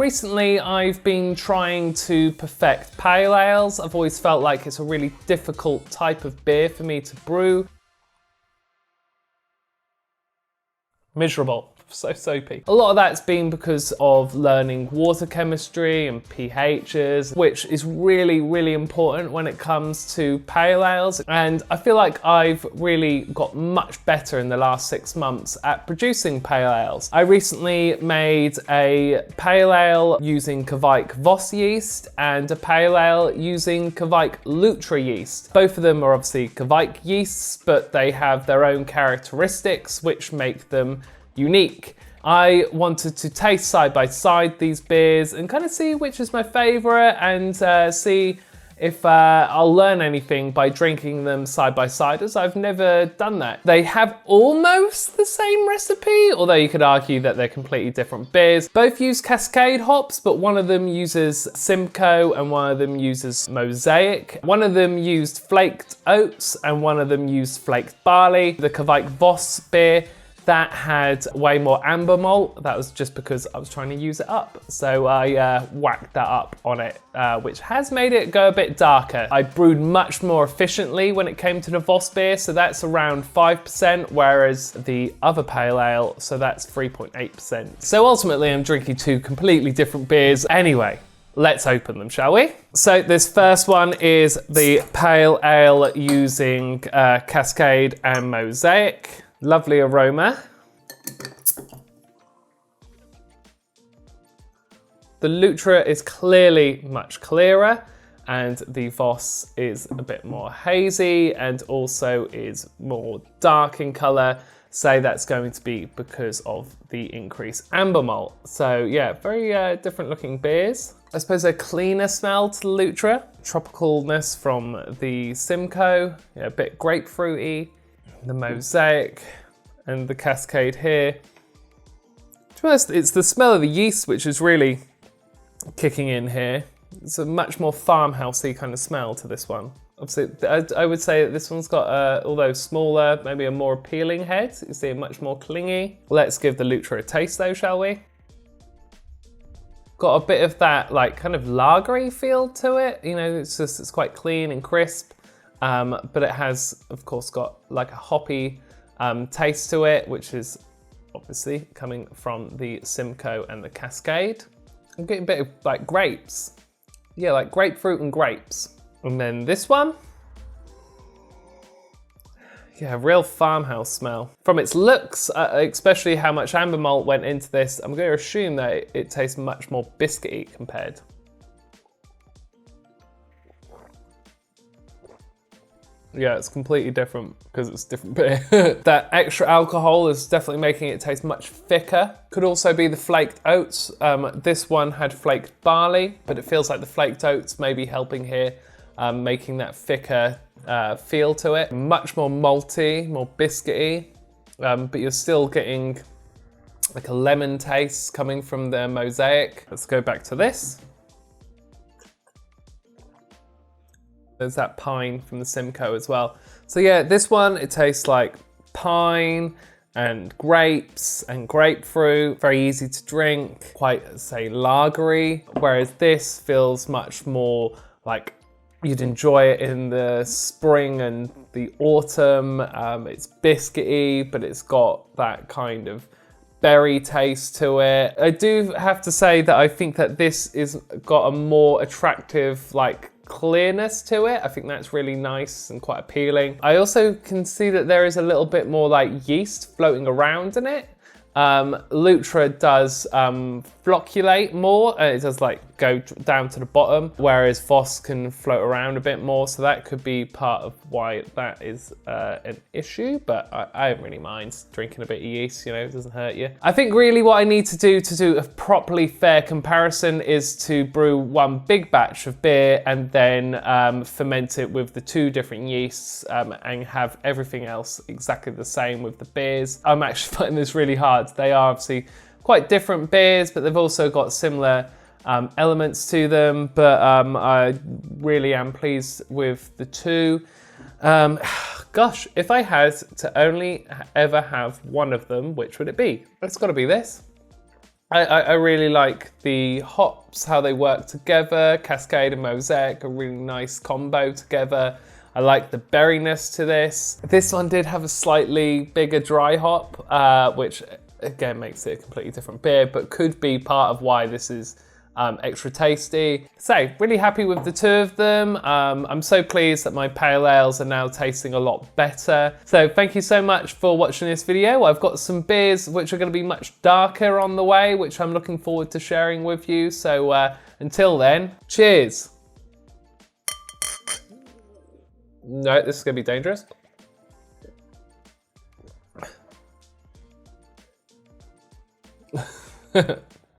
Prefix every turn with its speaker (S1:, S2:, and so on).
S1: Recently, I've been trying to perfect pale ales. I've always felt like it's a really difficult type of beer for me to brew. Miserable. So soapy. A lot of that's been because of learning water chemistry and pHs, which is really, really important when it comes to pale ales. And I feel like I've really got much better in the last 6 months at producing pale ales. I recently made a pale ale using Kveik Voss yeast and a pale ale using Kveik Lutra yeast. Both of them are obviously Kveik yeasts, but they have their own characteristics which make them unique. I wanted to taste side by side these beers and kind of see which is my favorite and see if I'll learn anything by drinking them side by side, as I've never done that. They have almost the same recipe, although you could argue that they're completely different beers. Both use Cascade hops, but one of them uses Simcoe and one of them uses Mosaic. One of them used flaked oats and one of them used flaked barley. The Kveik Voss beer, that had way more amber malt. That was just because I was trying to use it up. So I whacked that up on it, which has made it go a bit darker. I brewed much more efficiently when it came to the Voss beer, so that's around 5%, whereas the other pale ale, so that's 3.8%. So ultimately I'm drinking two completely different beers. Anyway, let's open them, shall we? So this first one is the pale ale using Cascade and Mosaic. Lovely aroma. The Lutra is clearly much clearer and the Voss is a bit more hazy and also is more dark in colour. Say that's going to be because of the increased amber malt. So yeah, very different looking beers. I suppose a cleaner smell to the Lutra. Tropicalness from the Simcoe, yeah, a bit grapefruity. The Mosaic and the Cascade here. To be honest, it's the smell of the yeast which is really kicking in here. It's a much more farmhousey kind of smell to this one. Obviously, I would say that this one's got, although smaller, maybe a more appealing head. You see it much more clingy. Let's give the Lutra a taste though, shall we? Got a bit of that like kind of lagery feel to it. You know, it's quite clean and crisp. But it has, of course, got like a hoppy taste to it, which is obviously coming from the Simcoe and the Cascade. I'm getting a bit of like grapes. Yeah, like grapefruit and grapes. And then this one. Yeah, real farmhouse smell. From its looks, especially how much amber malt went into this, I'm going to assume that it tastes much more biscuity compared. Yeah, it's completely different because it's different beer. That extra alcohol is definitely making it taste much thicker. Could also be the flaked oats. This one had flaked barley, but it feels like the flaked oats may be helping here, making that thicker feel to it. Much more malty, more biscuity, but you're still getting like a lemon taste coming from the Mosaic. Let's go back to this. There's that pine from the Simcoe as well. So yeah, this one, it tastes like pine and grapes and grapefruit. Very easy to drink, quite, say, lagery. Whereas this feels much more like you'd enjoy it in the spring and the autumn. It's biscuity, but it's got that kind of berry taste to it. I do have to say that I think that this is got a more attractive, like, clearness to it. I think that's really nice and quite appealing. I also can see that there is a little bit more like yeast floating around in it. Lutra does flocculate more, and it does like go down to the bottom, whereas Voss can float around a bit more, so that could be part of why that is an issue, but I don't really mind drinking a bit of yeast, you know, it doesn't hurt you. I think really what I need to do a properly fair comparison is to brew one big batch of beer and then ferment it with the two different yeasts and have everything else exactly the same with the beers. I'm actually finding this really hard. They are obviously quite different beers, but they've also got similar elements to them, but I really am pleased with the two. Gosh, if I had to only ever have one of them, which would it be? It's got to be this. I really like the hops, how they work together. Cascade and Mosaic, a really nice combo together. I like the berryness to this. This one did have a slightly bigger dry hop, which again makes it a completely different beer, but could be part of why this is extra tasty. So really happy with the two of them. I'm so pleased that my pale ales are now tasting a lot better. So thank you so much for watching this video. I've got some beers which are going to be much darker on the way, which I'm looking forward to sharing with you. So until then, cheers. No, this is going to be dangerous.